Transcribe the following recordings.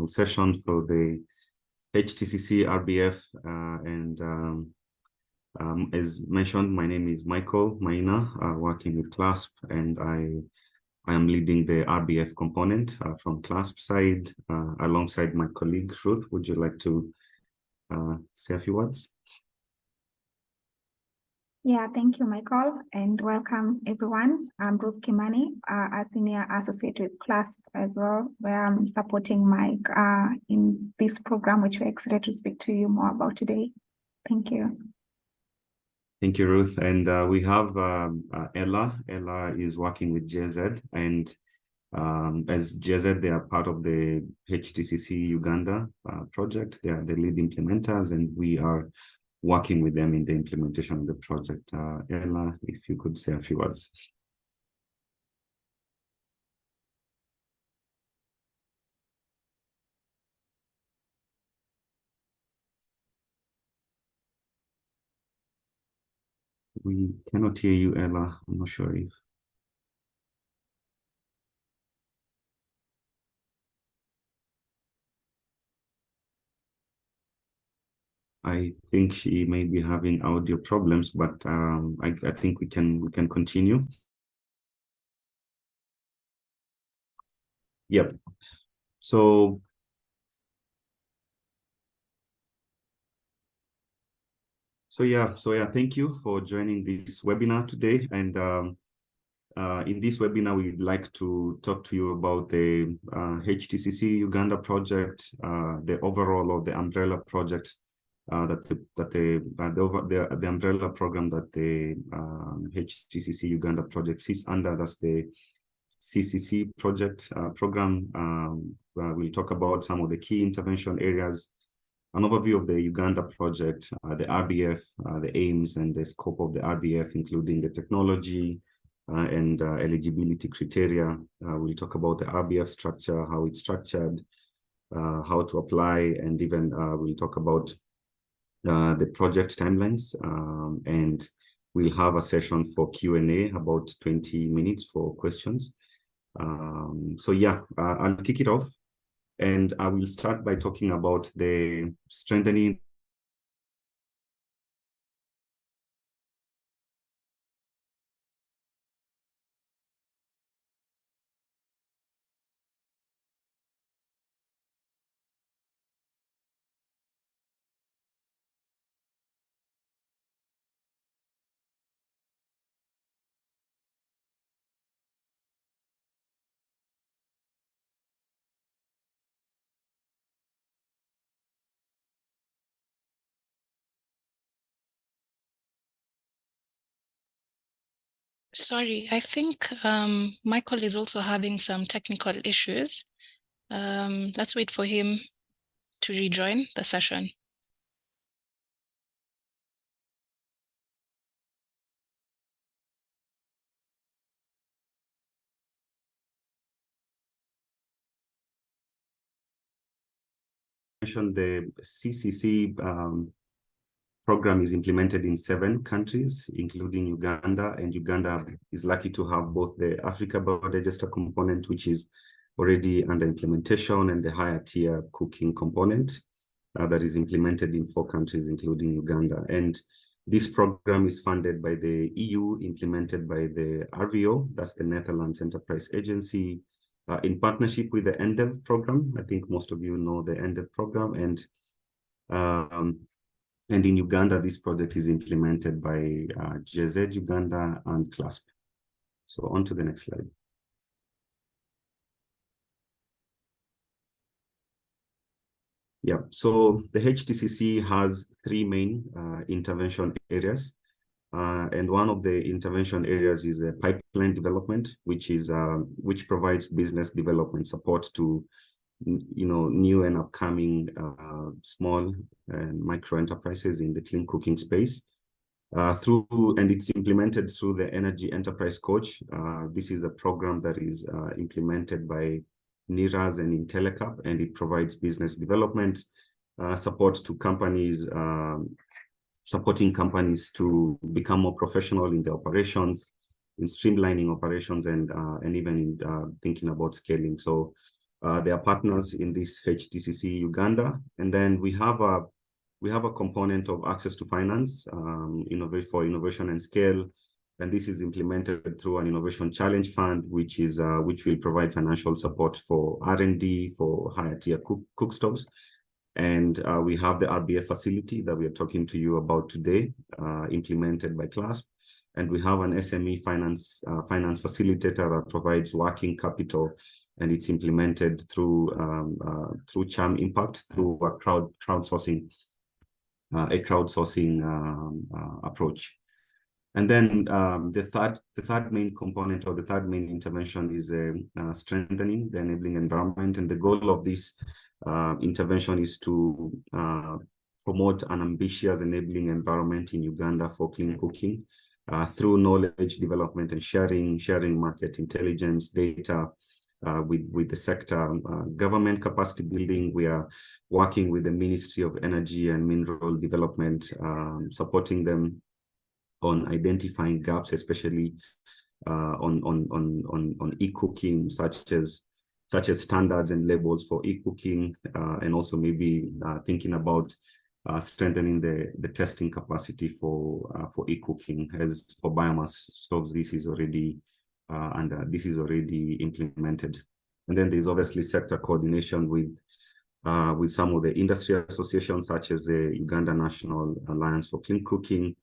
international session for the HTCC RBF. As mentioned, my name is Michael Maina, working with CLASP, and I am leading the RBF component from CLASP side, alongside my colleague Ruth. Would you like to say a few words? Yeah, thank you, Michael, and welcome everyone. I'm Ruth Kimani, a senior associate with CLASP as well, where I'm supporting Mike in this program, which we're excited to speak to you more about today. Thank you. Thank you, Ruth. And we have Ella. Ella is working with GIZ, and as GIZ, they are part of the HTCC Uganda project. They are the lead implementers, and we are working with them in the implementation of the project. Ella, if you could say a few words. We cannot hear you, Ella. I'm not sure if. I think she may be having audio problems, but I think we can continue. Yep. So yeah, thank you for joining this webinar today. And in this webinar, we'd like to talk to you about the HTCC Uganda project, the overall of the umbrella project, the umbrella program that the HTCC Uganda project sits under. That's the CCC project program. We'll talk about some of the key intervention areas, an overview of the Uganda project, the RBF, the aims and the scope of the RBF, including the technology and eligibility criteria. We'll talk about the RBF structure, how it's structured, how to apply, and even we'll talk about the project timelines, and we'll have a session for Q&A, about 20 minutes for questions. So yeah, I'll kick it off, and I will start by talking about the strengthening Sorry, I think Michael is also having some technical issues. Let's wait for him to rejoin the session. The CCC program is implemented in 7 countries, including Uganda, and Uganda is lucky to have both the Africa Biodigester component, which is already under implementation, and the higher tier cooking component that is implemented in 4 countries, including Uganda. And this program is funded by the EU, implemented by the RVO, that's the Netherlands Enterprise Agency, in partnership with the EnDev program. I think most of you know the EnDev program, and in Uganda, this project is implemented by GIZ Uganda and CLASP. So on to the next slide. Yeah, so the HTCC has 3 main intervention areas. And one of the intervention areas is a pipeline development, which provides business development support to new and upcoming small and micro enterprises in the clean cooking space. And it's implemented through the Energy Enterprise Coach. This is a program that is implemented by NIRAS and Intellecap, and it provides business development support to companies, supporting companies to become more professional in their operations, in streamlining operations, and even in thinking about scaling. So They are partners in this HTCC Uganda. And then we have a component of access to finance, for innovation and scale. And this is implemented through an innovation challenge fund, which will provide financial support for R&D for higher tier cookstoves. And we have the RBF facility that we are talking to you about today, implemented by CLASP. And we have an SME finance facilitator that provides working capital, and it's implemented through Charm Impact, through a crowdsourcing approach. And then the third main component, or the third main intervention, is strengthening the enabling environment. And the goal of this intervention is to promote an ambitious enabling environment in Uganda for clean cooking through knowledge development and sharing market intelligence, data with the sector, government capacity building. We are working with the Ministry of Energy and Mineral Development, supporting them on identifying gaps, especially on e-cooking, such as standards and labels for e-cooking, and also maybe thinking about strengthening the testing capacity for e-cooking. As for biomass stoves, this is already implemented. And then there's obviously sector coordination with some of the industry associations, such as the Uganda National Alliance for Clean Cooking.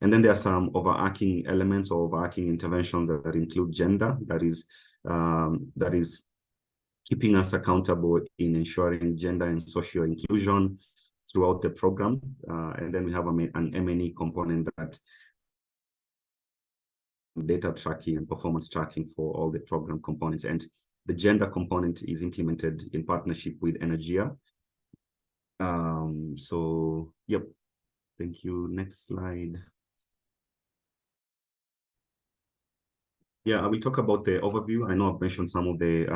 And then there are some overarching elements or overarching interventions that include gender, that is keeping us accountable in ensuring gender and social inclusion throughout the program. And then we have an M&E component, that data tracking and performance tracking for all the program components. And the gender component is implemented in partnership with Energia. So, yep. Thank you. Next slide. Yeah, I will talk about the overview. I know I've mentioned some of the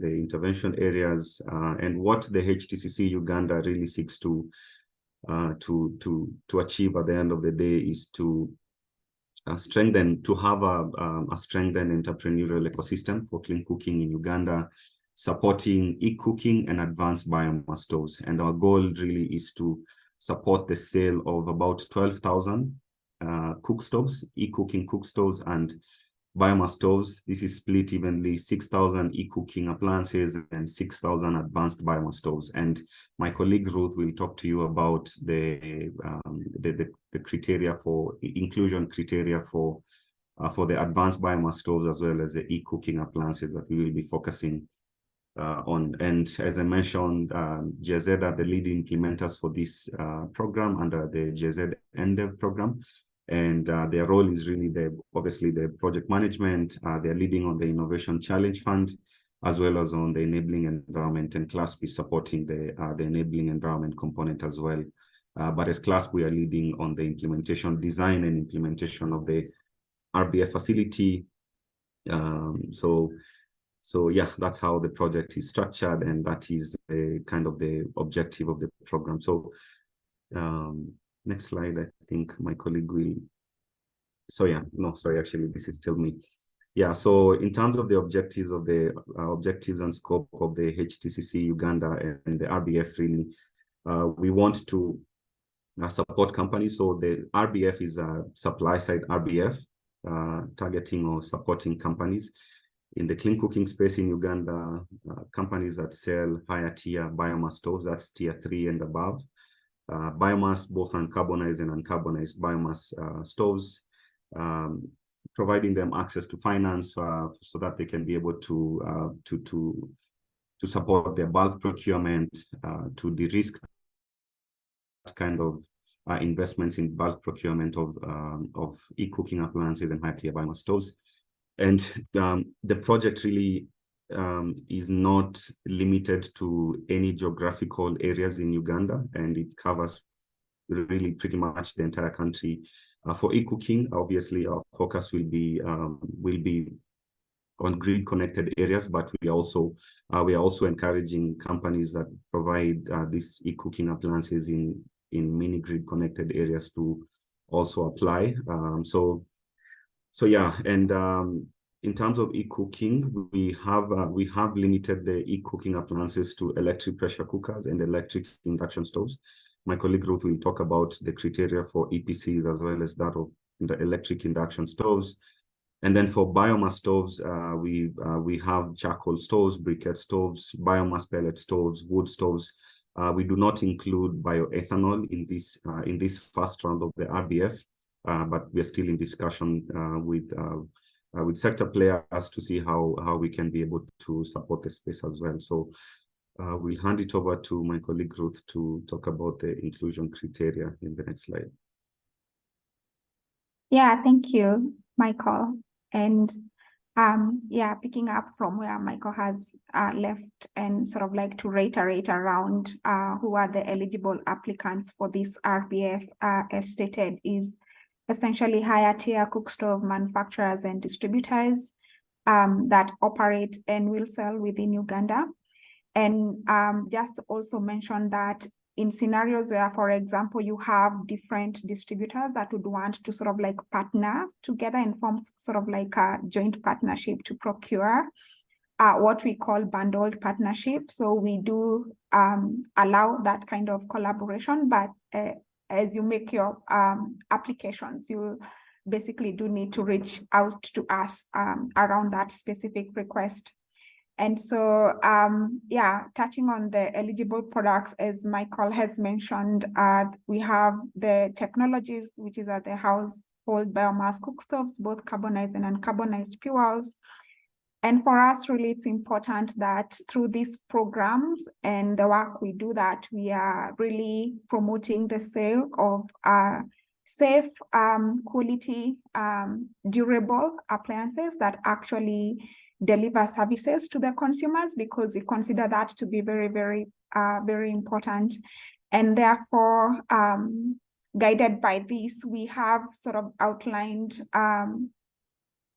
intervention areas, and what the HTCC Uganda really seeks to achieve at the end of the day is to have a strengthened entrepreneurial ecosystem for clean cooking in Uganda, supporting e-cooking and advanced biomass stoves. And our goal really is to support the sale of about 12,000 cookstoves, e-cooking cookstoves, and biomass stoves. This is split evenly: 6,000 e-cooking appliances and 6,000 advanced biomass stoves. And my colleague Ruth will talk to you about the criteria for inclusion criteria for the advanced biomass stoves, as well as the e-cooking appliances that we will be focusing on. And as I mentioned, GIZ are the lead implementers for this program under the GIZ EnDev program. And their role is really obviously the project management. They're leading on the Innovation Challenge Fund, as well as on the enabling environment, and CLASP is supporting the enabling environment component as well. But at CLASP, we are leading on the implementation, design and implementation of the RBF facility. So yeah, that's how the project is structured, and that is kind of the objective of the program. So next slide, I think my colleague will. So yeah, no, sorry, actually, this is still me. Yeah, so in terms of the objectives objectives and scope of the HTCC Uganda and the RBF, really, we want to support companies. So the RBF is a supply side RBF, targeting or supporting companies in the clean cooking space in Uganda, companies that sell higher tier biomass stoves, that's tier 3 and above. Biomass, both uncarbonized and uncarbonized biomass stoves, providing them access to finance so that they can be able to support their bulk procurement, to de-risk kind of investments in bulk procurement of e-cooking appliances and high-tier biomass stoves. And the project really is not limited to any geographical areas in Uganda, and it covers really pretty much the entire country. For e-cooking, obviously, our focus will be on grid-connected areas, but we are also encouraging companies that provide these e-cooking appliances in mini grid-connected areas to also apply. So yeah, and in terms of e-cooking, we have limited the e-cooking appliances to electric pressure cookers and electric induction stoves. My colleague Ruth will talk about the criteria for EPCs as well as that of the electric induction stoves. And then for biomass stoves, we have charcoal stoves, briquette stoves, biomass pellet stoves, wood stoves. We do not include bioethanol in this first round of the RBF, but we're still in discussion with sector players to see how we can be able to support the space as well. So we'll hand it over to my colleague Ruth to talk about the inclusion criteria in the next slide. Yeah, thank you, Michael. And yeah, picking up from where Michael has left and sort of like to reiterate around who are the eligible applicants for this RBF, as stated, is essentially higher tier cookstove manufacturers and distributors that operate and will sell within Uganda. And just to also mention that in scenarios where, for example, you have different distributors that would want to sort of like partner together and form sort of like a joint partnership to procure what we call bundled partnership. So we do allow that kind of collaboration, but as you make your applications, you basically do need to reach out to us around that specific request. And so, yeah, touching on the eligible products, as Michael has mentioned, we have the technologies, which is at the household biomass cookstoves, both carbonized and uncarbonized fuels. And for us, really, it's important that through these programs and the work we do, that we are really promoting the sale of safe, quality, durable appliances that actually deliver services to the consumers, because we consider that to be very, very, very important. And therefore, guided by this, we have sort of outlined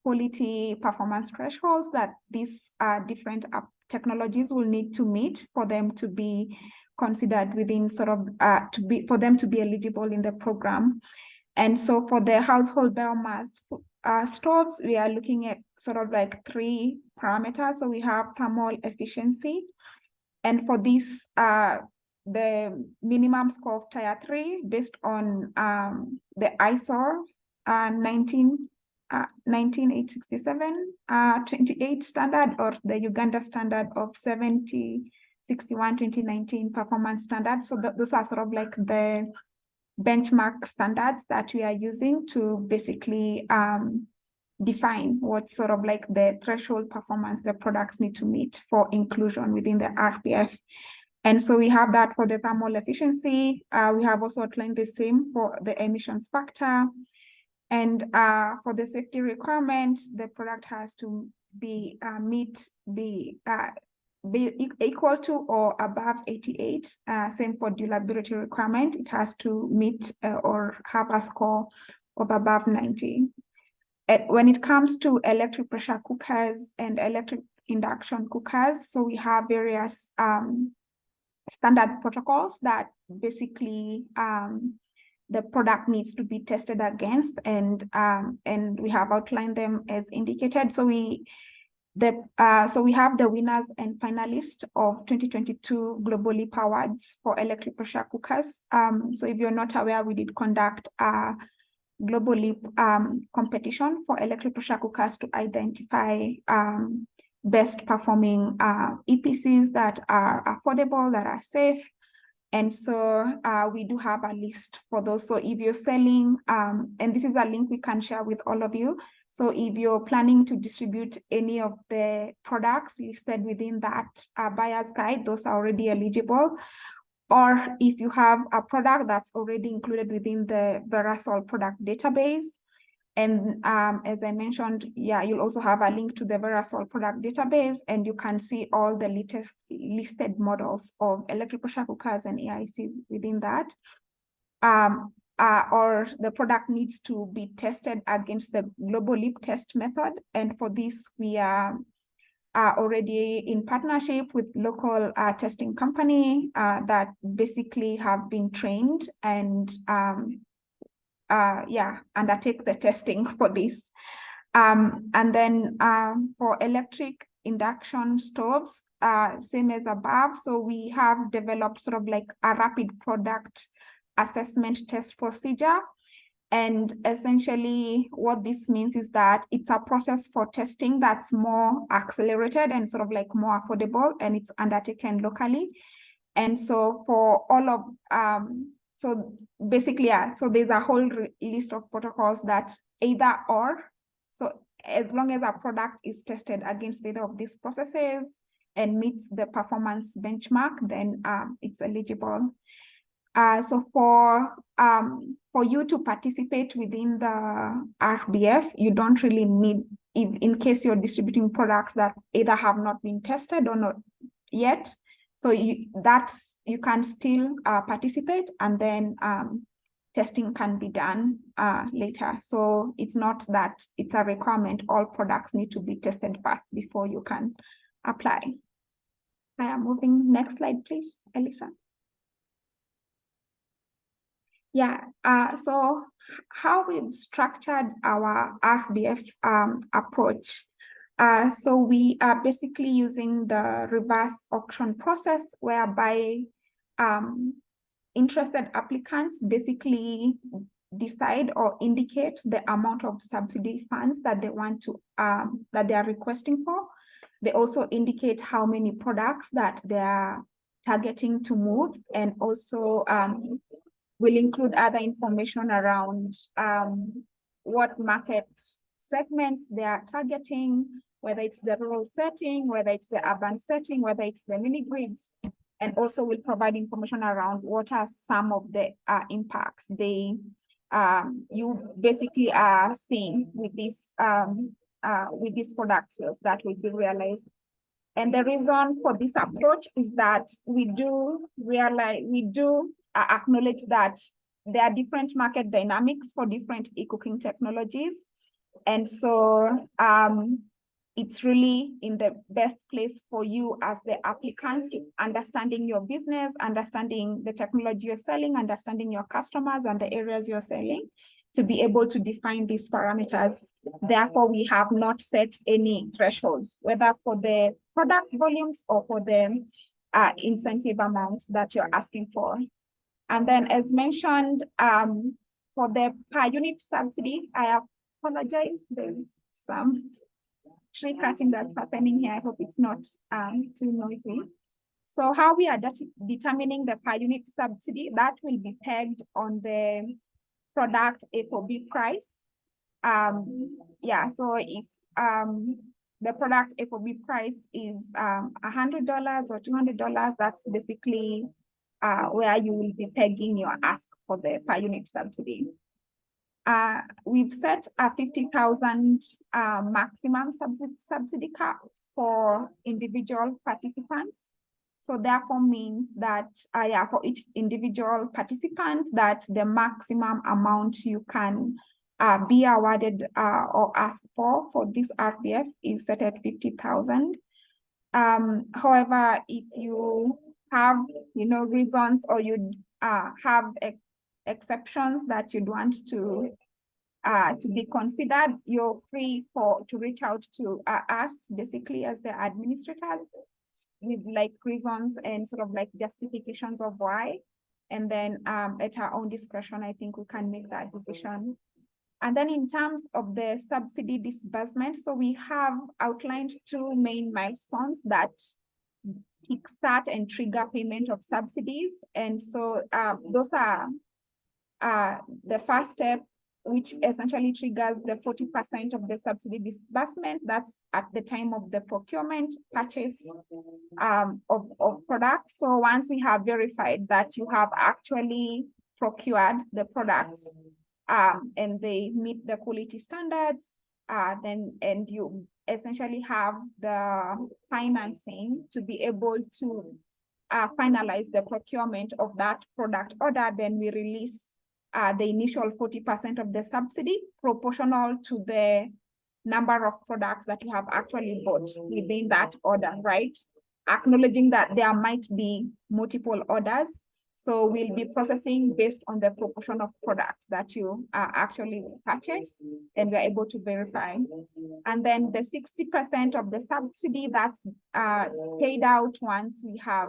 quality performance thresholds that these different technologies will need to meet for them to be considered within sort of for them to be eligible in the program. And so for the household biomass stoves, we are looking at sort of like 3 parameters. So we have thermal efficiency. And for this, the minimum score of tier 3 based on the ISO 19867 28 standard, or the Uganda standard of 7061 2019 performance standard. So those are sort of like the benchmark standards that we are using to basically define what sort of like the threshold performance the products need to meet for inclusion within the RBF. And so we have that for the thermal efficiency. We have also outlined the same for the emissions factor. And for the safety requirement, the product has to be equal to or above 88. Same for durability requirement. It has to meet or have a score of above 90. When it comes to electric pressure cookers and electric induction cookers, so we have various standard protocols that basically the product needs to be tested against, and we have outlined them as indicated. So we have the winners and finalists of 2022 globally powered for electric pressure cookers. So if you're not aware, we did conduct a globally competition for electric pressure cookers to identify best performing EPCs that are affordable, that are safe. And so we do have a list for those. So if you're selling, and this is a link we can share with all of you. So if you're planning to distribute any of the products listed within that buyer's guide, those are already eligible. Or if you have a product that's already included within the Verasol product database. And as I mentioned, yeah, you'll also have a link to the Verasol product database, and you can see all the latest listed models of electric pressure cookers and EICs within that. Or the product needs to be tested against the global leap test method. And for this, we are already in partnership with local testing company that basically have been trained and undertake the testing for this. And then for electric induction stoves, same as above. So we have developed sort of like a rapid product assessment test procedure. And essentially what this means is that it's a process for testing that's more accelerated and sort of like more affordable, and it's undertaken locally. And so for all of, so basically, yeah, so there's a whole list of protocols that either or, so as long as a product is tested against either of these processes and meets the performance benchmark, then it's eligible. So for you to participate within the RBF, you don't really need, in case you're distributing products that either have not been tested or not yet, so you can still participate, and then testing can be done later. So it's not that it's a requirement. All products need to be tested first before you can apply. I am moving. Next slide, please, Elisa. Yeah, so how we've structured our RBF approach. So we are basically using the reverse auction process, whereby interested applicants basically decide or indicate the amount of subsidy funds that they want to, that they are requesting for. They also indicate how many products that they are targeting to move, and also will include other information around what market segments they are targeting, whether it's the rural setting, whether it's the urban setting, whether it's the mini grids, and also will provide information around what are some of the impacts you basically are seeing with these product sales that will be realized. And the reason for this approach is that we do acknowledge that there are different market dynamics for different e-cooking technologies. And so it's really in the best place for you as the applicants to understanding your business, understanding the technology you're selling, understanding your customers and the areas you're selling, to be able to define these parameters. Therefore, we have not set any thresholds, whether for the product volumes or for the incentive amounts that you're asking for. And then, as mentioned, for the per unit subsidy, I apologize, there's some tree cutting that's happening here. I hope it's not too noisy. So how we are determining the per unit subsidy, that will be pegged on the product FOB price. Yeah, so if the product FOB price is $100 or $200, that's basically where you will be pegging your ask for the per unit subsidy. We've set a 50,000 maximum subsidy cap for individual participants. So therefore means that for each individual participant, that the maximum amount you can be awarded or ask for this RBF is set at 50,000. However, if you have reasons, or you have exceptions that you'd want to be considered, you're free to reach out to us basically as the administrators, with like reasons and sort of like justifications of why, and then at our own discretion, I think we can make that decision. And then in terms of the subsidy disbursement, so we have outlined two main milestones that kickstart and trigger payment of subsidies. And so those are the first step, which essentially triggers the 40% of the subsidy disbursement. That's at the time of the procurement purchase of products. So once we have verified that you have actually procured the products and they meet the quality standards, and you essentially have the financing to be able to finalize the procurement of that product order, then we release the initial 40% of the subsidy proportional to the number of products that you have actually bought within that order, right? Acknowledging that there might be multiple orders. So we'll be processing based on the proportion of products that you actually purchase, and we're able to verify. And then the 60% of the subsidy that's paid out once we have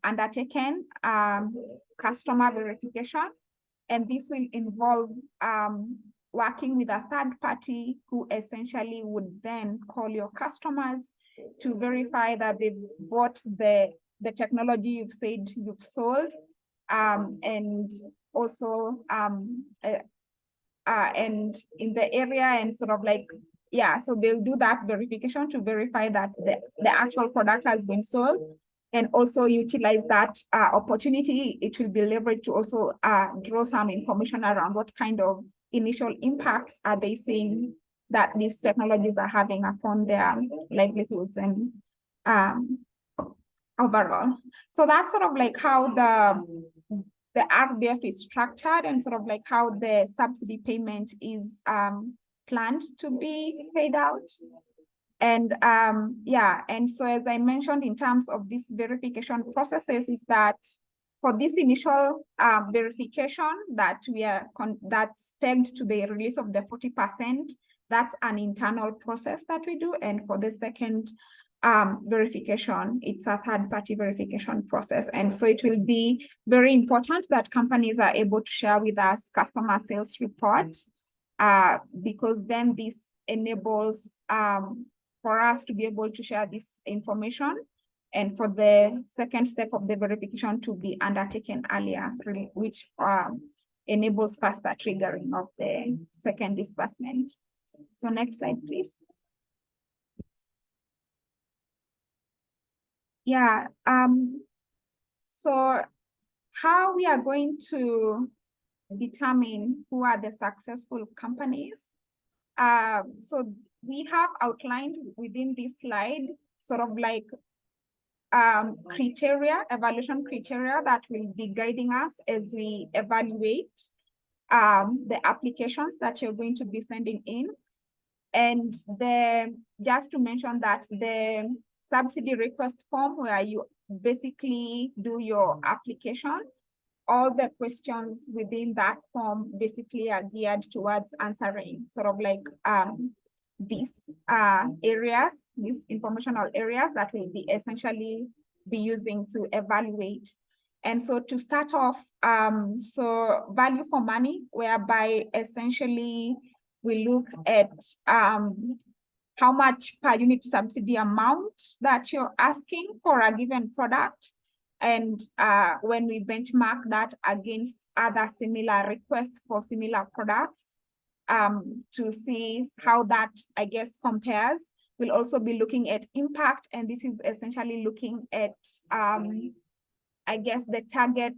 undertaken customer verification. And this will involve working with a third party who essentially would then call your customers to verify that they've bought the technology you've said you've sold, and also and in the area, and sort of like, yeah, so they'll do that verification to verify that the actual product has been sold, and also utilize that opportunity. It will be leveraged to also draw some information around what kind of initial impacts are they seeing that these technologies are having upon their livelihoods and overall. So that's sort of like how the RBF is structured, and sort of like how the subsidy payment is planned to be paid out. And yeah, and so as I mentioned, in terms of this verification processes, is that for this initial verification that that's pegged to the release of the 40%, that's an internal process that we do. And for the second verification, it's a third-party verification process. And so it will be very important that companies are able to share with us customer sales report, because then this enables for us to be able to share this information, and for the second step of the verification to be undertaken earlier, which enables faster triggering of the second disbursement. So next slide, please. Yeah, so how we are going to determine who are the successful companies. So we have outlined within this slide sort of like evaluation criteria that will be guiding us as we evaluate the applications that you're going to be sending in. And just to mention that the subsidy request form, where you basically do your application, all the questions within that form basically are geared towards answering sort of like these areas, these informational areas that will be essentially be using to evaluate. And so to start off, so value for money, whereby essentially we look at how much per unit subsidy amount that you're asking for a given product. And when we benchmark that against other similar requests for similar products, to see how that, I guess, compares. We'll also be looking at impact, and this is essentially looking at, I guess, the target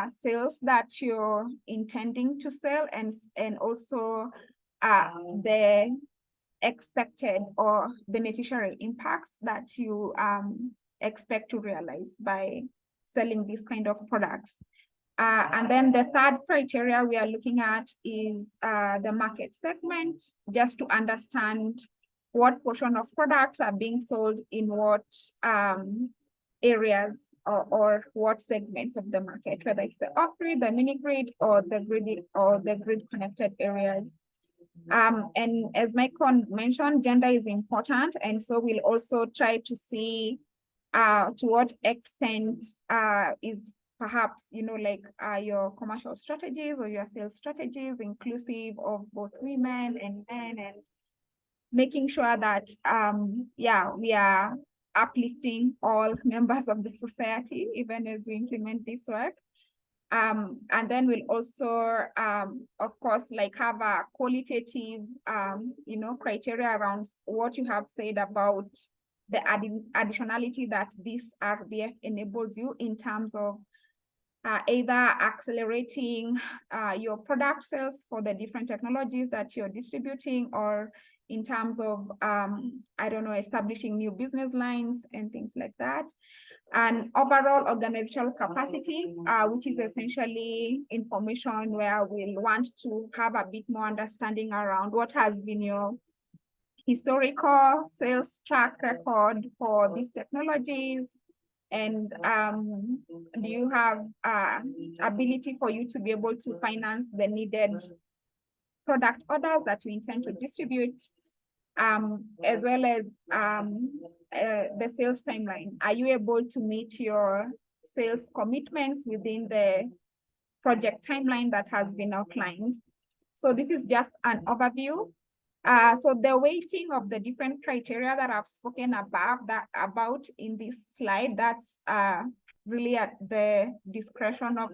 sales that you're intending to sell, and also the expected or beneficiary impacts that you expect to realize by selling these kind of products. And then the third criteria we are looking at is the market segment, just to understand what portion of products are being sold in what areas or what segments of the market, whether it's the off-grid, the mini-grid, or the grid-connected areas. And as Michael mentioned, gender is important, and so we'll also try to see to what extent is perhaps, you know, like your commercial strategies or your sales strategies inclusive of both women and men, and making sure that, yeah, we are uplifting all members of the society, even as we implement this work. And then we'll also, of course, like have a qualitative, you know, criteria around what you have said about the additionality that this RBF enables you in terms of either accelerating your product sales for the different technologies that you're distributing, or in terms of, I don't know, establishing new business lines and things like that. And overall organizational capacity, which is essentially information where we'll want to have a bit more understanding around what has been your historical sales track record for these technologies, And do you have ability for you to be able to finance the needed product orders that you intend to distribute, as well as the sales timeline? Are you able to meet your sales commitments within the project timeline that has been outlined? So this is just an overview. So the weighting of the different criteria that I've spoken about in this slide, that's really at the discretion of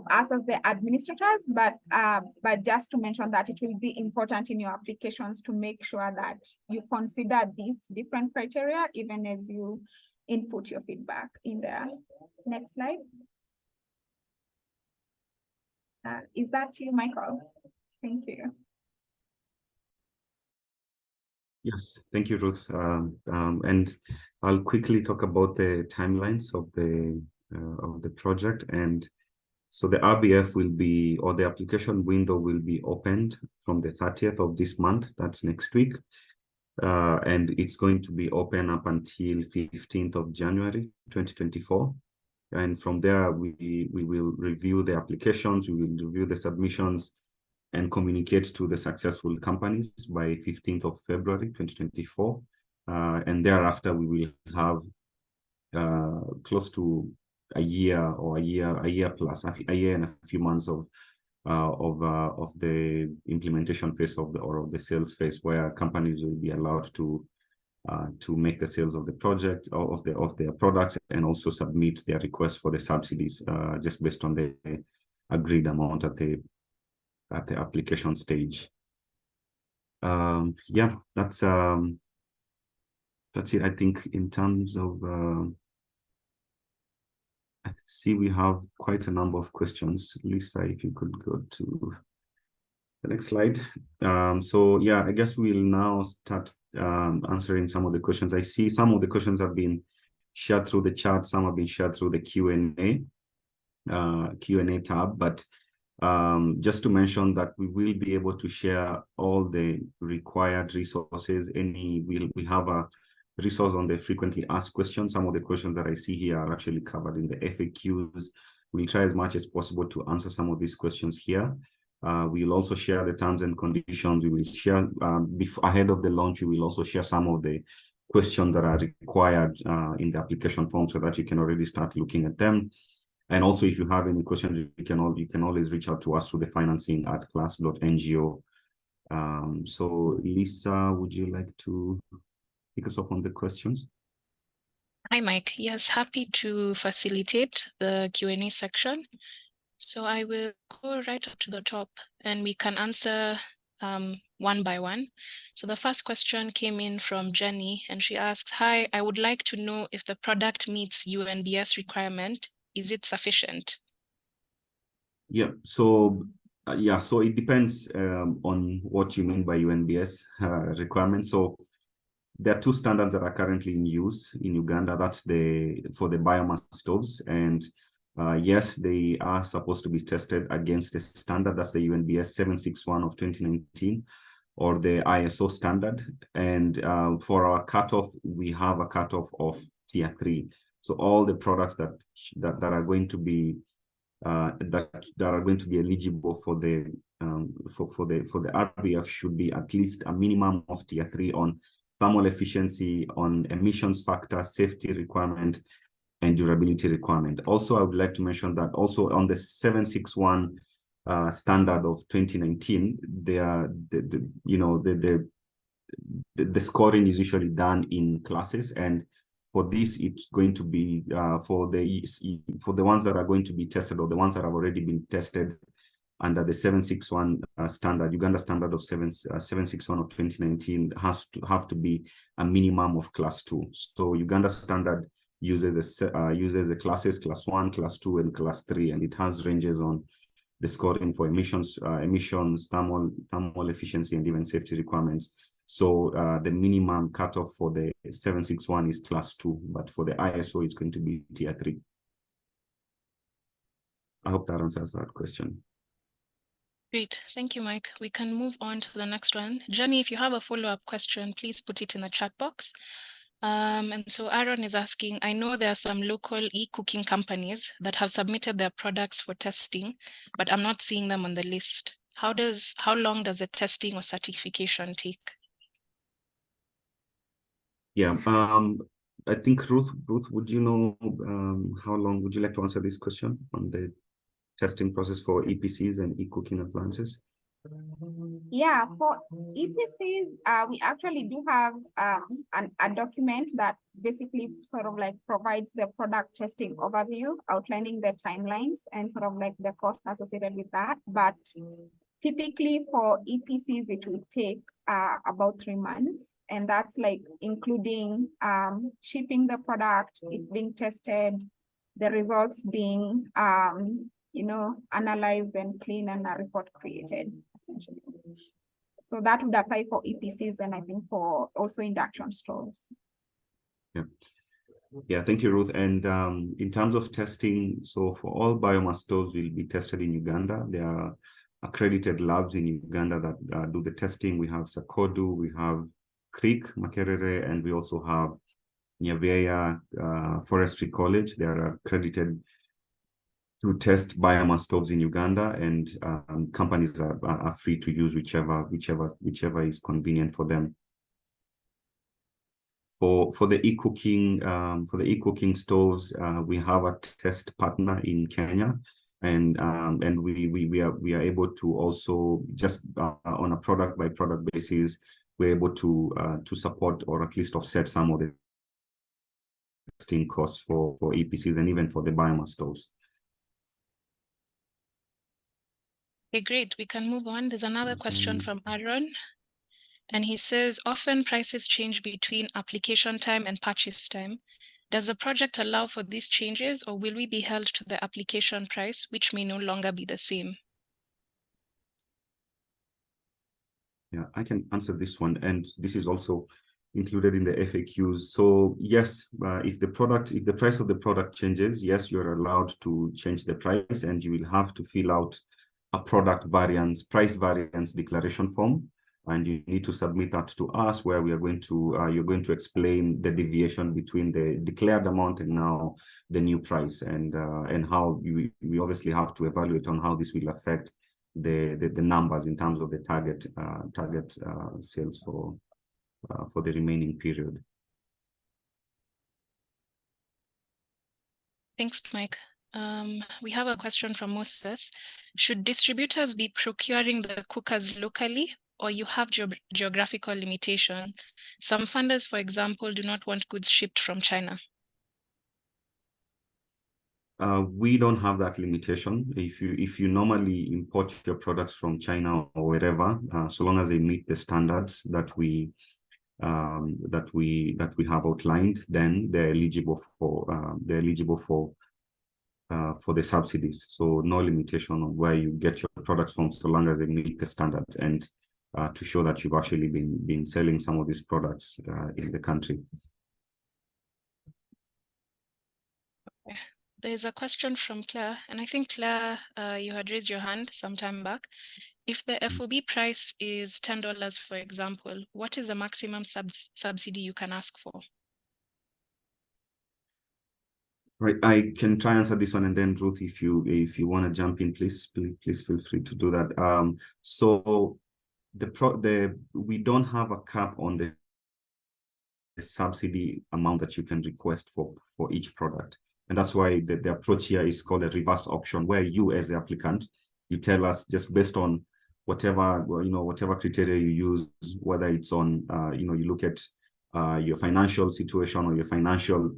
us as the administrators, but just to mention that it will be important in your applications to make sure that you consider these different criteria even as you input your feedback in the next slide. Is that you, Michael? Thank you. Yes, thank you, Ruth. And I'll quickly talk about the timelines of the project. And so the RBF will be, or the application window will be opened from the 30th of this month. That's next week. And it's going to be open up until 15th of January, 2024. And from there, we will review the applications, we will review the submissions, and communicate to the successful companies by 15th of February, 2024. And thereafter, we will have close to a year or a year plus, a year and a few months of the implementation phase of the sales phase, where companies will be allowed to make the sales of the project or of their products, and also submit their request for the subsidies just based on the agreed amount at the application stage. Yeah, that's it. I think in terms of I see we have quite a number of questions. Lisa, if you could go to the next slide. So yeah, I guess we'll now start answering some of the questions. I see some of the questions have been shared through the chat, some have been shared through the Q&A tab, but just to mention that we will be able to share all the required resources. We have a resource on the frequently asked questions. Some of the questions that I see here are actually covered in the FAQs. We'll try as much as possible to answer some of these questions here. We'll also share the terms and conditions. We will share ahead of the launch. We will also share some of the questions that are required in the application form, so that you can already start looking at them. And also, if you have any questions, you can always reach out to us through the financing@clasp.ngo. So Lisa, would you like to kick us off on the questions? Hi, Mike. Yes, happy to facilitate the Q&A section. So I will go right up to the top and we can answer one by one. So the first question came in from Jenny, and she asks, hi, I would like to know if the product meets UNBS requirement. Is it sufficient? Yeah, so so it depends on what you mean by UNBS requirements. So there are two standards that are currently in use in Uganda. That's for the biomass stoves, and yes, they are supposed to be tested against the standard. That's the UNBS 761 of 2019, or the ISO standard. And for our cutoff, we have a cutoff of tier 3. So all the products that are going to be eligible for the RBF should be at least a minimum of tier 3 on thermal efficiency, on emissions factor, safety requirement, and durability requirement. Also, I would like to mention that also on the 761 standard of 2019, the scoring is usually done in classes, and for this, it's going to be for the ones that are going to be tested, or the ones that have already been tested under the 761 standard, Uganda standard of 761 of 2019, have to be a minimum of class 2. So Uganda standard uses the classes class 1, class 2, and class 3, and it has ranges on the scoring for emissions, thermal efficiency, and even safety requirements. So the minimum cutoff for the 761 is class 2, but for the ISO, it's going to be tier 3. I hope that answers that question. Great. Thank you, Mike. We can move on to the next one. Jenny, if you have a follow-up question, please put it in the chat box. And so Aaron is asking, I know there are some local e-cooking companies that have submitted their products for testing, but I'm not seeing them on the list. How long does the testing or certification take? Yeah, I think Ruth, would you know how long would you like to answer this question on the testing process for EPCs and e-cooking appliances? Yeah, for EPCs, we actually do have a document that basically sort of like provides the product testing overview, outlining the timelines and sort of like the costs associated with that. But typically for EPCs, it will take about 3 months. And that's like including shipping the product, it being tested, the results being analyzed and clean and a report created, essentially. So that would apply for EPCs and I think for also induction stoves. Yeah, thank you, Ruth. And in terms of testing, so for all biomass stoves will be tested in Uganda. There are accredited labs in Uganda that do the testing. We have Sakodu, we have Creek, Makerere, and we also have Nyaveya Forestry College. They are accredited to test biomass stoves in Uganda, and companies are free to use whichever is convenient for them. For the e-cooking stoves, we have a test partner in Kenya, and we are able to also just on a product by product basis, we're able to support or at least offset some of the testing costs for EPCs and even for the biomass stoves. Okay, great. We can move on. There's another question from Aaron. And he says, often prices change between application time and purchase time. Does the project allow for these changes, or will we be held to the application price, which may no longer be the same? Yeah, I can answer this one. And this is also included in the FAQs. So yes, if the price of the product changes, yes, you're allowed to change the price, and you will have to fill out a price variance declaration form. And you need to submit that to us, where we are going to, you're going to explain the deviation between the declared amount and now the new price, and how we obviously have to evaluate on how this will affect the numbers in terms of the target sales for the remaining period. Thanks, Mike. We have a question from Moses. Should distributors be procuring the cookers locally, or you have geographical limitation? Some funders, for example, do not want goods shipped from China. We don't have that limitation. If you normally import your products from China or wherever, so long as they meet the standards that we have outlined, then they're eligible for the subsidies. So no limitation on where you get your products from, so long as they meet the standards, and to show that you've actually been selling some of these products in the country. Okay. There's a question from Claire, and I think Claire, you had raised your hand some time back. If the FOB price is $10, for example, what is the maximum subsidy you can ask for? Right, I can try and answer this one, and then Ruth, if you want to jump in, please feel free to do that. So we don't have a cap on the subsidy amount that you can request for each product, and that's why the approach here is called a reverse auction, where you, as the applicant, you tell us, just based on whatever criteria you use, whether it's on you look at your financial situation or your financial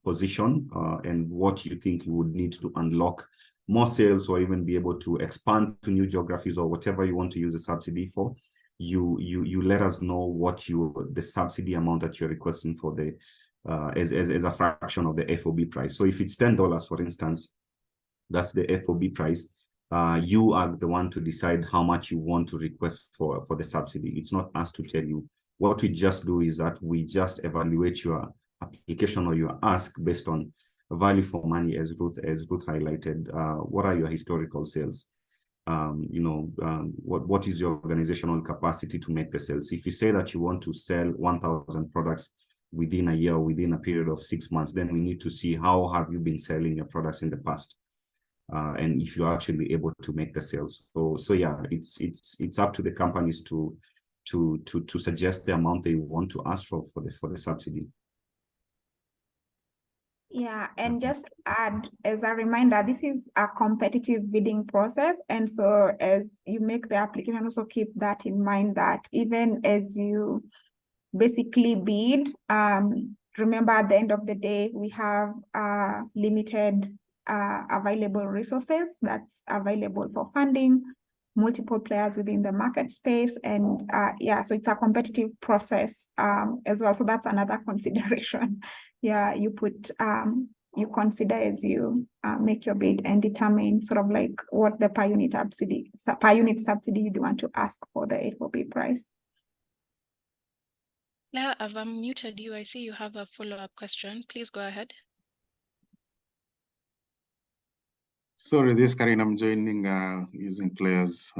position, and what you think you would need to unlock more sales, or even be able to expand to new geographies, or whatever you want to use the subsidy for. You let us know what the subsidy amount that you're requesting for the as a fraction of the FOB price. So if it's $10, for instance, that's the FOB price. You are the one to decide how much you want to request for the subsidy. It's not us to tell you. What we just do is that we just evaluate your application or your ask based on value for money, as Ruth highlighted. What are your historical sales? what is your organizational capacity to make the sales. If you say that you want to sell 1,000 products within a year, within a period of 6 months, then we need to see how have you been selling your products in the past, and if you're actually able to make the sales. So yeah, it's up to the companies to suggest the amount they want to ask for the subsidy. Yeah, and just to add as a reminder, this is a competitive bidding process. And so as you make the application, also keep that in mind, that even as you basically bid, remember at the end of the day, we have limited available resources that's available for funding, multiple players within the market space. And yeah, so it's a competitive process as well. So that's another consideration. Yeah, you put, you consider as you make your bid and determine sort of like what the per unit subsidy you do want to ask for the FOB price. Yeah, I've unmuted you. I see you have a follow-up question. Please go ahead. Sorry, this is Karin. I'm joining using players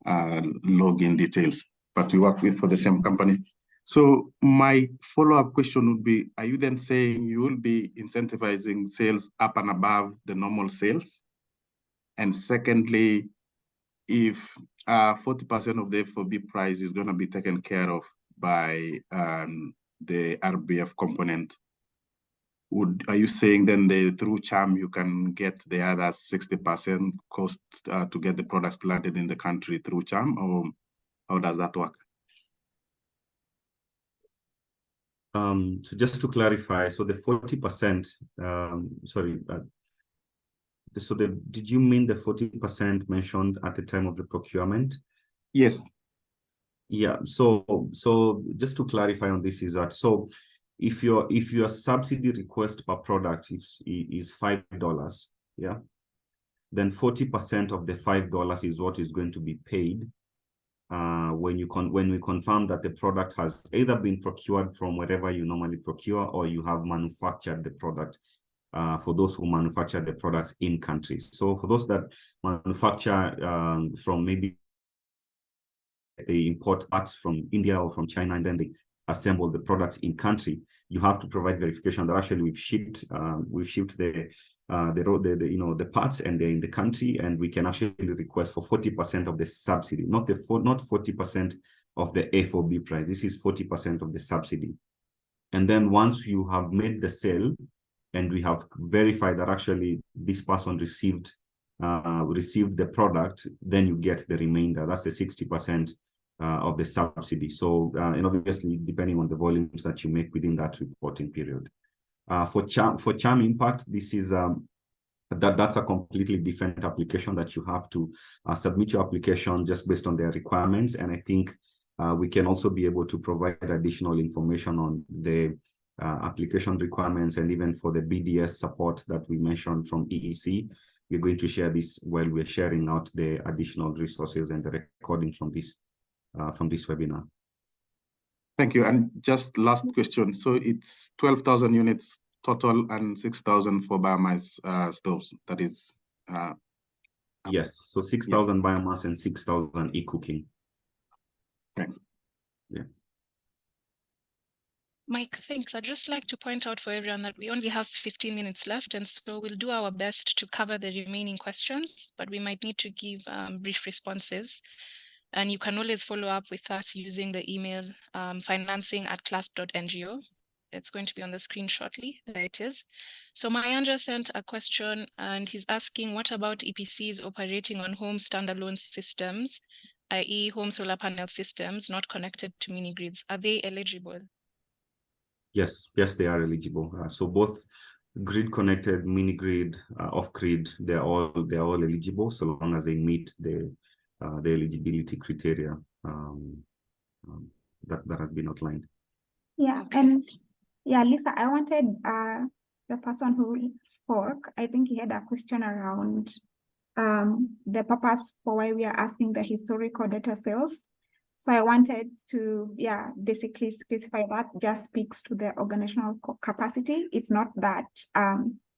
login details, but we work for the same company. So my follow-up question would be, are you then saying you will be incentivizing sales up and above the normal sales? And secondly, if 40% of the FOB price is going to be taken care of by the RBF component, are you saying then through CHAM you can get the other 60% cost to get the products landed in the country through CHAM, or how does that work? So just to clarify, so the 40%, did you mean the 40% mentioned at the time of the procurement? Yes. Yeah, so just to clarify on this is that, so if your subsidy request per product is $5, yeah, then 40% of the $5 is what is going to be paid when we confirm that the product has either been procured from wherever you normally procure, or you have manufactured the product for those who manufacture the products in countries. So for those that manufacture from, maybe they import parts from India or from China, and then they assemble the products in country, you have to provide verification that actually we've shipped the parts and they're in the country, and we can actually request for 40% of the subsidy, not 40% of the FOB price. This is 40% of the subsidy. And then once you have made the sale and we have verified that actually this person received the product, then you get the remainder. That's the 60% of the subsidy. So, and obviously depending on the volumes that you make within that reporting period. For CHAM Impact, this is that's a completely different application that you have to submit your application just based on their requirements. And I think we can also be able to provide additional information on the application requirements, and even for the BDS support that we mentioned from EEC. We're going to share this while we're sharing out the additional resources and the recording from this webinar. Thank you. And just last question. So it's 12,000 units total and 6,000 for biomass stoves. That is. Yes. So 6,000 biomass and 6,000 e-cooking. Thanks. Yeah. Mike, thanks. I'd just like to point out for everyone that we only have 15 minutes left, and so we'll do our best to cover the remaining questions, but we might need to give brief responses. And you can always follow up with us using the email financing@clasp.ngo. It's going to be on the screen shortly. There it is. So Mayanja sent a question, and he's asking, what about EPCs operating on home standalone systems, i.e. home solar panel systems not connected to mini grids? Are they eligible? Yes, they are eligible. So both grid connected, mini grid, off grid, they're all eligible, so long as they meet the eligibility criteria that has been outlined. Yeah, okay. And yeah, Lisa, I wanted the person who spoke, I think he had a question around the purpose for why we are asking the historical data sales. So I wanted to, basically specify that just speaks to the organizational capacity. It's not that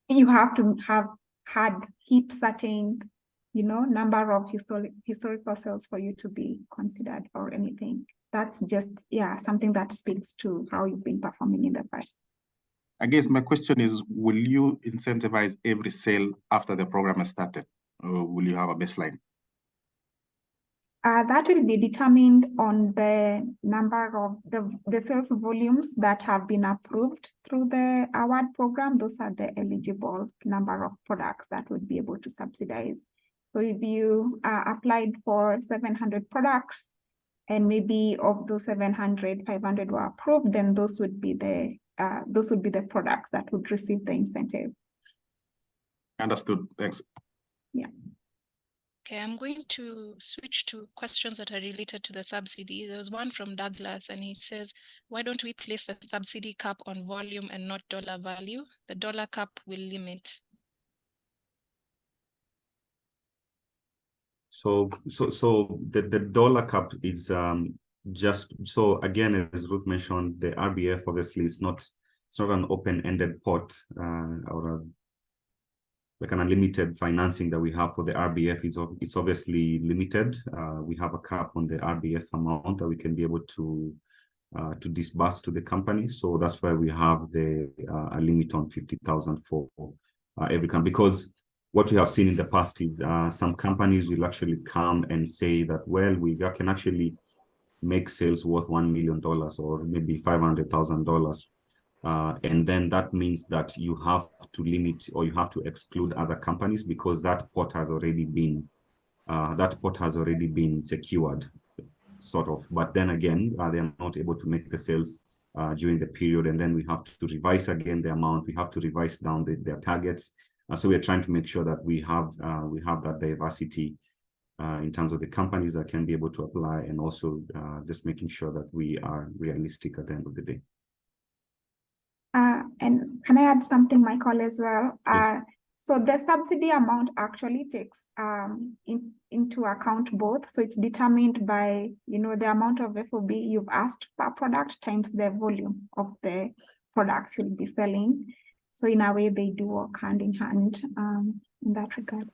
you have to have had hit certain number of historical sales for you to be considered or anything. That's just, something that speaks to how you've been performing in the past. I guess my question is, will you incentivize every sale after the program has started? Or will you have a baseline? That will be determined on the number of the sales volumes that have been approved through the award program. Those are the eligible number of products that would be able to subsidize. So if you applied for 700 products and maybe of those 700, 500 were approved, then those would be the products that would receive the incentive. Understood. Thanks. Yeah. Okay, I'm going to switch to questions that are related to the subsidy. There was one from Douglas, and he says, why don't we place the subsidy cap on volume and not dollar value? The dollar cap will limit. So the dollar cap is just, so again, as Ruth mentioned, the RBF obviously is not, it's not an open-ended pot or like an unlimited financing that we have for the RBF. It's obviously limited. We have a cap on the RBF amount that we can be able to disburse to the company. So that's why we have a limit on 50,000 for every company. Because what we have seen in the past is some companies will actually come and say that, well, we can actually make sales worth $1 million or maybe $500,000. And then that means that you have to limit or you have to exclude other companies because that pot has already been secured, sort of. But then again, they are not able to make the sales during the period, and then we have to revise again the amount. We have to revise down their targets. So we are trying to make sure that we have that diversity in terms of the companies that can be able to apply, and also just making sure that we are realistic at the end of the day. And can I add something, Michael, as well? Yes. So the subsidy amount actually takes into account both. So it's determined by, the amount of FOB you've asked per product times the volume of the products you'll be selling. So in a way, they do work hand in hand in that regard.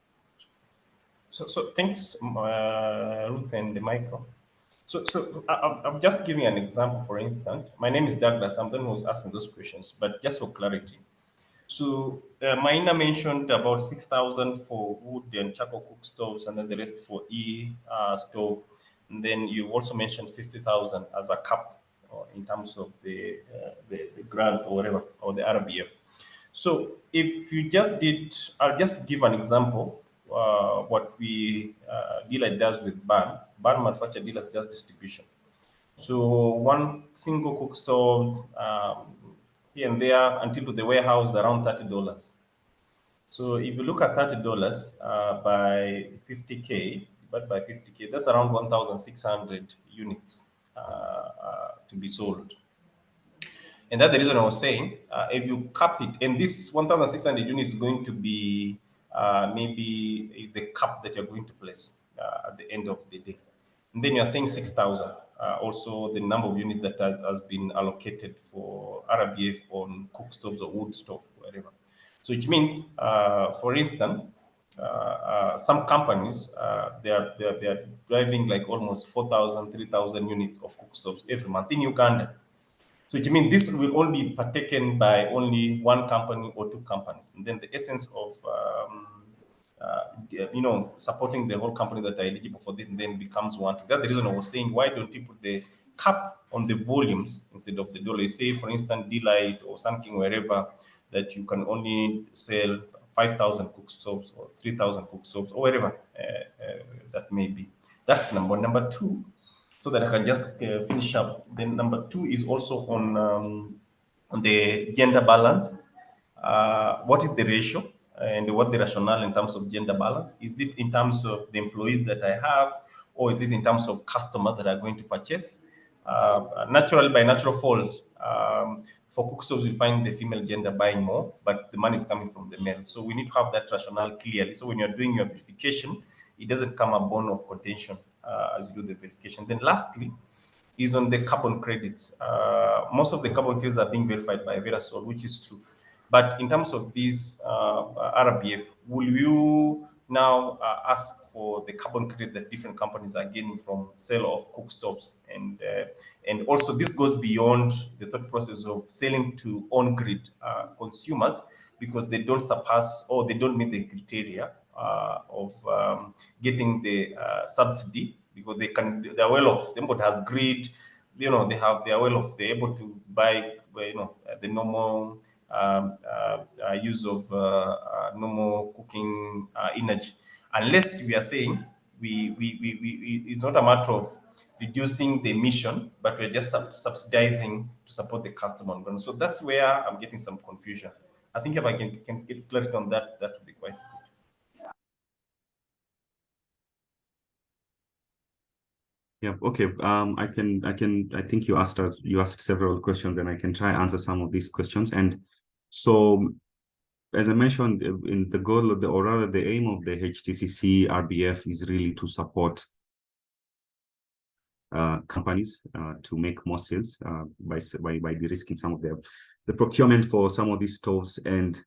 So thanks, Ruth and Michael. So I'm just giving an example, for instance. My name is Douglas. I'm the one who's asking those questions, but just for clarity. So Maina mentioned about 6,000 for wood and charcoal cook stoves, and then the rest for stove. And then you also mentioned 50,000 as a cap in terms of the grant or whatever, or the RBF. So if you just did, I'll just give an example. What dealer does with barn manufacturer dealers does distribution. So one single cook stove here and there until the warehouse around $30. So if you look at $30 by 50K, but by 50K, that's around 1,600 units to be sold. And that's the reason I was saying, if you cap it, and this 1,600 units is going to be maybe the cap that you're going to place at the end of the day. And then you're saying 6,000, also the number of units that has been allocated for RBF on cook stoves or wood stove, whatever. So it means, for instance, some companies, they are driving like almost 4,000, 3,000 units of cook stoves every month in Uganda. So it means this will only be partaken by only one company or two companies. And then the essence of, supporting the whole company that are eligible for this then becomes one. That's the reason I was saying, why don't you put the cap on the volumes instead of the dollar? Say, for instance, Delight or something, wherever, that you can only sell 5,000 cook stoves or 3,000 cook stoves or wherever that may be. That's number one. Number two, so that I can just finish up. Then number two is also on the gender balance. What is the ratio and what the rationale in terms of gender balance? Is it in terms of the employees that I have, or is it in terms of customers that are going to purchase? Naturally, by natural fault, for cook stoves, we find the female gender buying more, but the money is coming from the male. So we need to have that rationale clearly. So when you're doing your verification, it doesn't come a bone of contention as you do the verification. Then lastly, is on the carbon credits. Most of the carbon credits are being verified by Verasol, which is true. But in terms of these RBF, will you now ask for the carbon credit that different companies are getting from sale of cookstoves, and also this goes beyond the thought process of selling to on-grid consumers, because they don't surpass or they don't meet the criteria of getting the subsidy, because they're well off. Somebody has grid, they are well off. They're able to buy, the normal use of normal cooking energy. Unless we are saying it's not a matter of reducing the emission, but we're just subsidizing to support the customer. So that's where I'm getting some confusion. I think if I can get clarity on that, that would be quite good. Yeah. Okay. I think you asked several questions, and I can try answer some of these questions. And so, as I mentioned, in the goal of or rather the aim of the HTCC RBF is really to support companies to make more sales by de-risking some of the procurement for some of these stoves. And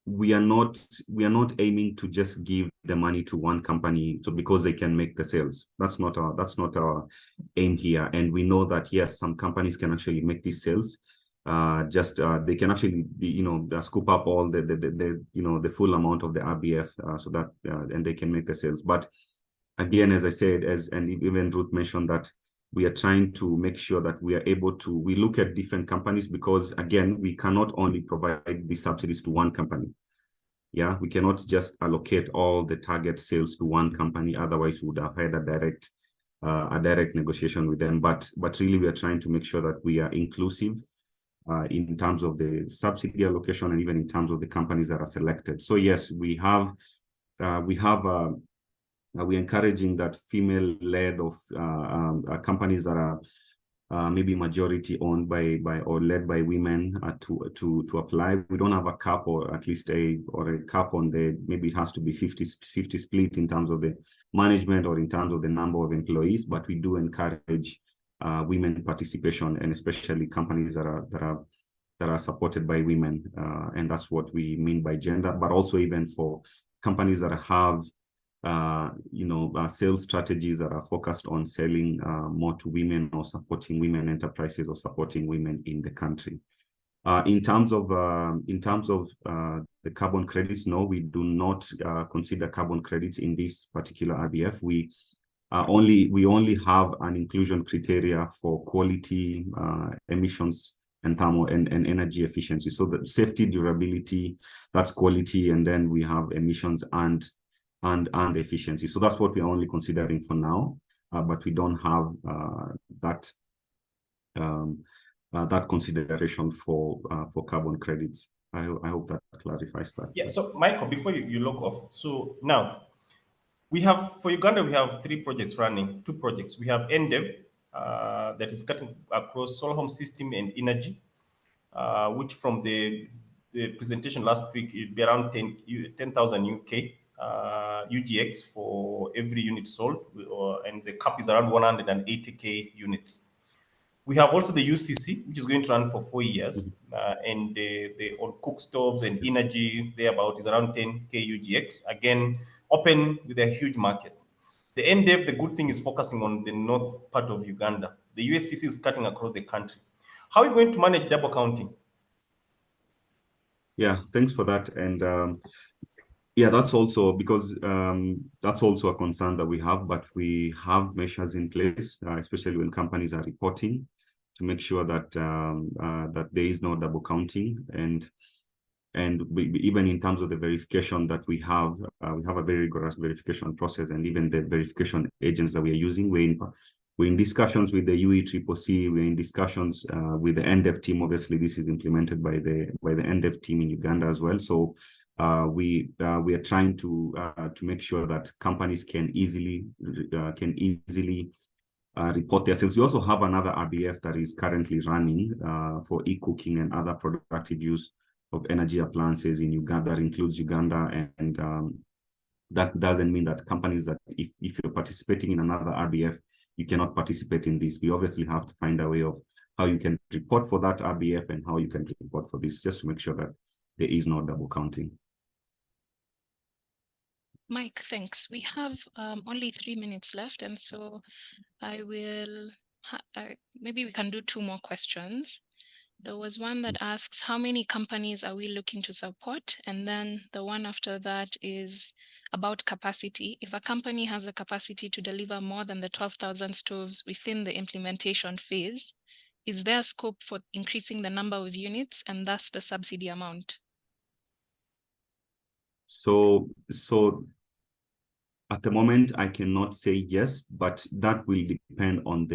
we are not aiming to just give the money to one company because they can make the sales. That's not our aim here. And we know that yes, some companies can actually make these sales. They can actually scoop up all the full amount of the RBF so that and they can make the sales. But again, as I said, and even Ruth mentioned, that we are trying to make sure that we are able to, we look at different companies, because again, we cannot only provide the subsidies to one company. Yeah, we cannot just allocate all the target sales to one company. Otherwise, we would have had a direct negotiation with them. But really, we are trying to make sure that we are inclusive in terms of the subsidy allocation and even in terms of the companies that are selected. So yes, we're encouraging that female-led of companies that are maybe majority owned by or led by women to apply. We don't have a cap, or at least a cap on maybe it has to be 50-50 split in terms of the management or in terms of the number of employees, but we do encourage women participation, and especially companies that are supported by women, and that's what we mean by gender. But also even for companies that have sales strategies that are focused on selling more to women, or supporting women enterprises, or supporting women in the country. In terms of the carbon credits, no, we do not consider carbon credits in this particular RBF. We only have an inclusion criteria for quality, emissions, and thermal and energy efficiency. So the safety, durability, that's quality, and then we have emissions and efficiency. So that's what we are only considering for now, but we don't have that consideration for carbon credits. I hope that clarifies that. Yeah. So Michael, before you log off, so now for Uganda, we have 3 projects running, 2 projects. We have EnDev that is cutting across solar home system and energy, which from the presentation last week, it'd be around 10,000 UK. UGX for every unit sold, and the cap is around 180k units. We have also the UCC, which is going to run for 4 years, and the on cookstoves and energy thereabout is around 10k UGX. Again, open with a huge market. The EnDev, the good thing is focusing on the north part of Uganda. The USCC is cutting across the country. How are you going to manage double counting? Yeah, thanks for that. And yeah, that's also because that's also a concern that we have, but we have measures in place, especially when companies are reporting, to make sure that that there is no double counting. And even in terms of the verification that we have a very rigorous verification process, and even the verification agents that we are using, we're in discussions with the UECCC, we're in discussions with the EnDev team. Obviously, this is implemented by the EnDev team in Uganda as well. So we are trying to make sure that companies can easily report their sales. We also have another RBF that is currently running for e-cooking and other productive use of energy appliances in Uganda. That includes Uganda, and that doesn't mean that companies that if you're participating in another RBF, you cannot participate in this. We obviously have to find a way of how you can report for that RBF and how you can report for this, just to make sure that there is no double counting. Mike, thanks. We have only 3 minutes left, and so I will, maybe we can do 2 more questions. There was one that asks, how many companies are we looking to support? And then the one after that is about capacity. If a company has a capacity to deliver more than the 12,000 stoves within the implementation phase, is there scope for increasing the number of units and thus the subsidy amount? So at the moment, I cannot say yes, but that will depend on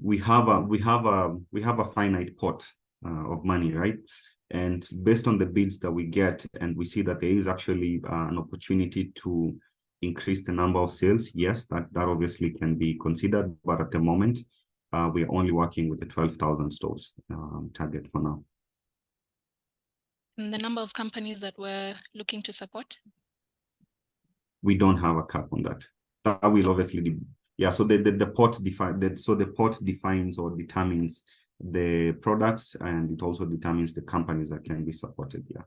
we have a finite pot of money, right? And based on the bids that we get, and we see that there is actually an opportunity to increase the number of sales, yes, that obviously can be considered. But at the moment, we're only working with the 12,000 stores target for now. And the number of companies that we're looking to support? We don't have a cap on that. That will obviously, yeah. So the pot defines or determines the products, and it also determines the companies that can be supported. Yeah.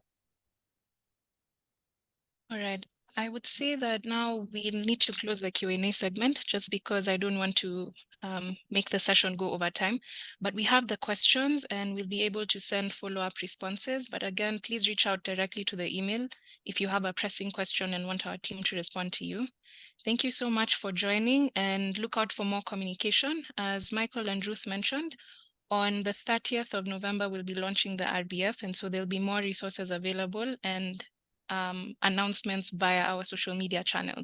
All right. I would say that now we need to close the Q&A segment just because I don't want to make the session go over time. But we have the questions and we'll be able to send follow-up responses. But again, please reach out directly to the email if you have a pressing question and want our team to respond to you. Thank you so much for joining, and look out for more communication. As Michael and Ruth mentioned, on the 30th of November, we'll be launching the RBF, and so there'll be more resources available and announcements via our social media channels.